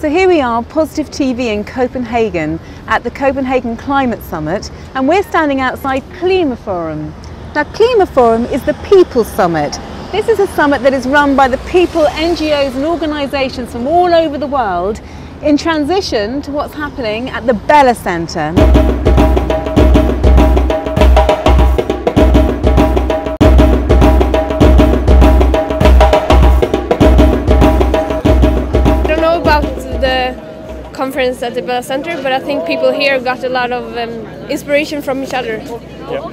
So here we are, Positive TV in Copenhagen at the Copenhagen Climate Summit, and we're standing outside Klimaforum. Now Klimaforum is the People's Summit. This is a summit that is run by the people, NGOs and organisations from all over the world in transition to what's happening at the Bella Centre. The conference at the Bella Center, but I think people here got a lot of inspiration from each other,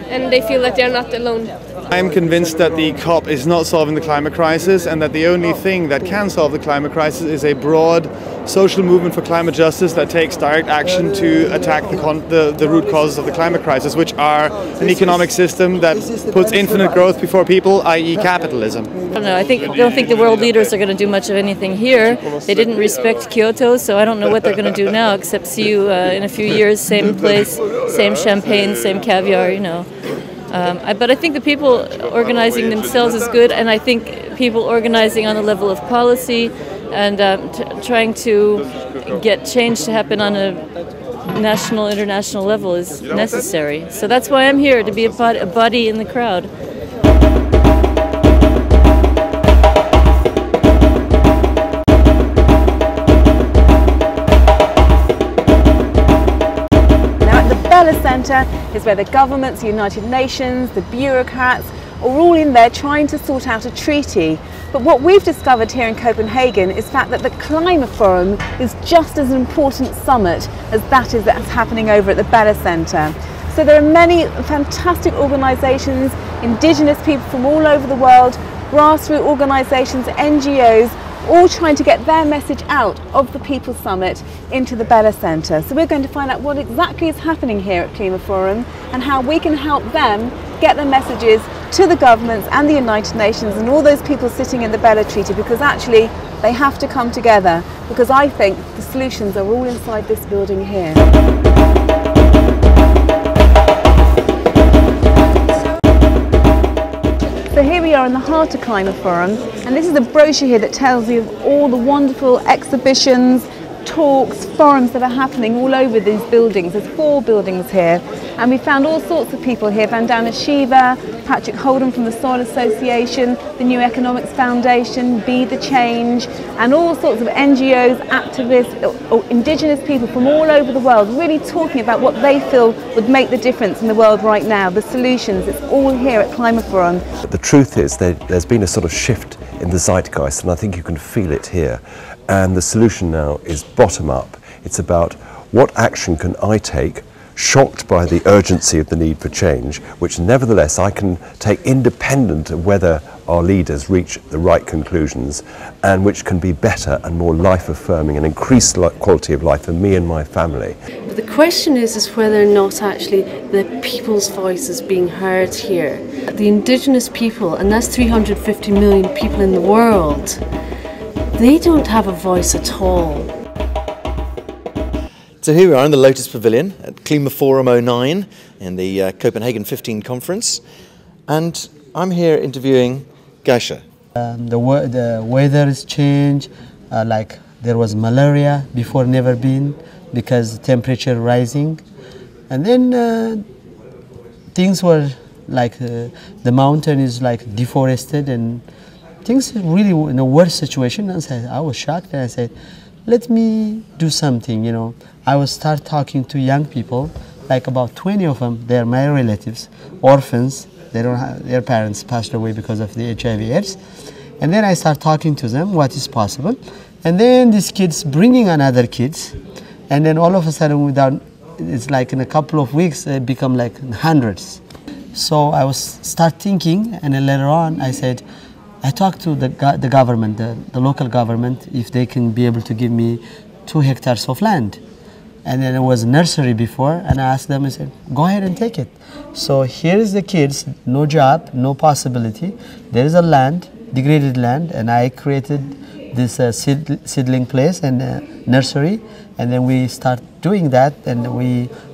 and they feel that they're not alone. I'm convinced that the COP is not solving the climate crisis, and that the only thing that can solve the climate crisis is a broad social movement for climate justice that takes direct action to attack the root causes of the climate crisis, which are an economic system that puts infinite growth before people, i.e. capitalism. I don't know. I don't think the world leaders are going to do much of anything here. They didn't respect Kyoto, so I don't know what they're going to do now, except see you in a few years, same place, same champagne, same caviar, you know. But I think the people organizing themselves is good, and I think people organizing on the level of policy and trying to get change to happen on a national, international level is necessary. So that's why I'm here, to be a body in the crowd. Bella Centre is where the governments, the United Nations, the bureaucrats are all in there trying to sort out a treaty. But what we've discovered here in Copenhagen is the fact that the Klimaforum is just as an important summit as that's happening over at the Bella Centre. So there are many fantastic organisations, Indigenous people from all over the world, grassroots organisations, NGOs, all trying to get their message out of the People's Summit into the Bella Centre. So we're going to find out what exactly is happening here at Klimaforum and how we can help them get their messages to the governments and the United Nations and all those people sitting in the Bella Treaty, because actually they have to come together, because I think the solutions are all inside this building here. So here we are in the heart of Klimaforum, and this is a brochure here that tells you of all the wonderful exhibitions, talks, forums that are happening all over these buildings. There's 4 buildings here, and we found all sorts of people here. Vandana Shiva, Patrick Holden from the Soil Association, the New Economics Foundation, Be the Change, and all sorts of NGOs, activists, or Indigenous people from all over the world, really talking about what they feel would make the difference in the world right now, the solutions. It's all here at Klimaforum. The truth is that there's been a sort of shift in the zeitgeist, and I think you can feel it here. And the solution now is bottom up. It's about what action can I take, shocked by the urgency of the need for change, which nevertheless I can take independent of whether our leaders reach the right conclusions, and which can be better and more life-affirming and increase quality of life for me and my family. But the question is whether or not actually the people's voice is being heard here. The Indigenous people, and that's 350 million people in the world, they don't have a voice at all. So here we are in the Lotus Pavilion at Klimaforum09 in the Copenhagen 15 conference, and I'm here interviewing Geisha. The weather has changed, like there was malaria before, never been, because temperature rising, and then things were like the mountain is like deforested, and things really in a worse situation. And I was shocked, and I said, let me do something, you know. I will start talking to young people, like about 20 of them. They're my relatives, orphans. They don't have, their parents passed away because of the HIV/AIDS. And then I start talking to them what is possible. And then these kids bringing another kids. And then all of a sudden, it's like in a couple of weeks, they become like hundreds. So I was start thinking, and then later on I said, I talked to the government, the local government, if they can be able to give me 2 hectares of land. And then it was nursery before, and I asked them, I said, go ahead and take it. So here is the kids, no job, no possibility. There is a land, degraded land, and I created this seedling place and nursery, and then we start doing that, and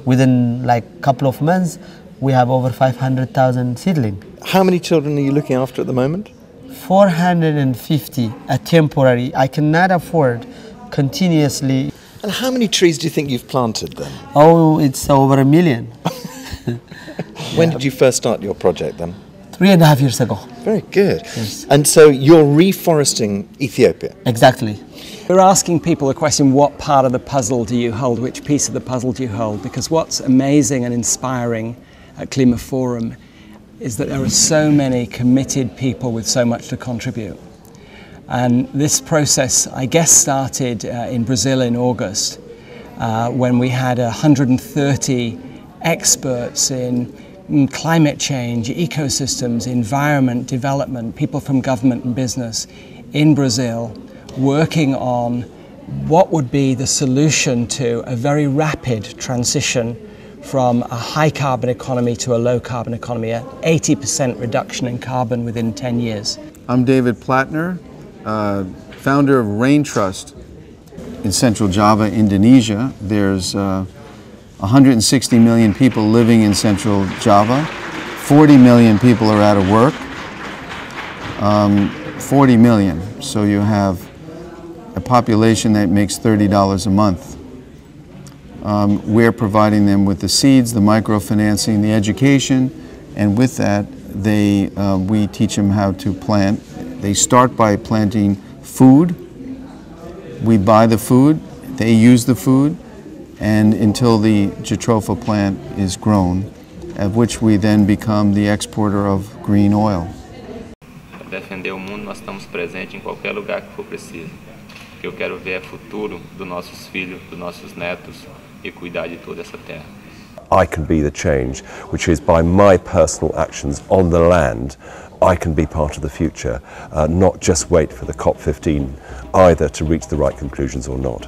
within like a couple of months, we have over 500,000 seedling. How many children are you looking after at the moment? 450, a temporary. I cannot afford continuously. And how many trees do you think you've planted then? Oh, it's over 1 million. When did you first start your project then? 3.5 years ago. Very good. Yes. And so you're reforesting Ethiopia? Exactly. We're asking people the question, what part of the puzzle do you hold? Which piece of the puzzle do you hold? Because what's amazing and inspiring at Klimaforum is that there are so many committed people with so much to contribute. And this process, I guess, started in Brazil in August when we had 130 experts in climate change, ecosystems, environment, development, people from government and business in Brazil working on what would be the solution to a very rapid transition from a high carbon economy to a low carbon economy, an 80% reduction in carbon within 10 years. I'm David Plattner, founder of Rain Trust. In Central Java, Indonesia, there's 160 million people living in Central Java. 40 million people are out of work. 40 million. So you have a population that makes $30 a month. We're providing them with the seeds, the microfinancing, the education, and with that, we teach them how to plant. They start by planting food. We buy the food, they use the food, and until the jatropha plant is grown, at which we then become the exporter of green oil. Para defender o mundo, nós estamos presentes em qualquer lugar que for preciso. O que eu quero ver é futuro dos nossos filhos, dos nossos netos e cuidar de toda essa terra. I can be the change, which is by my personal actions on the land, I can be part of the future, not just wait for the COP15 either to reach the right conclusions or not.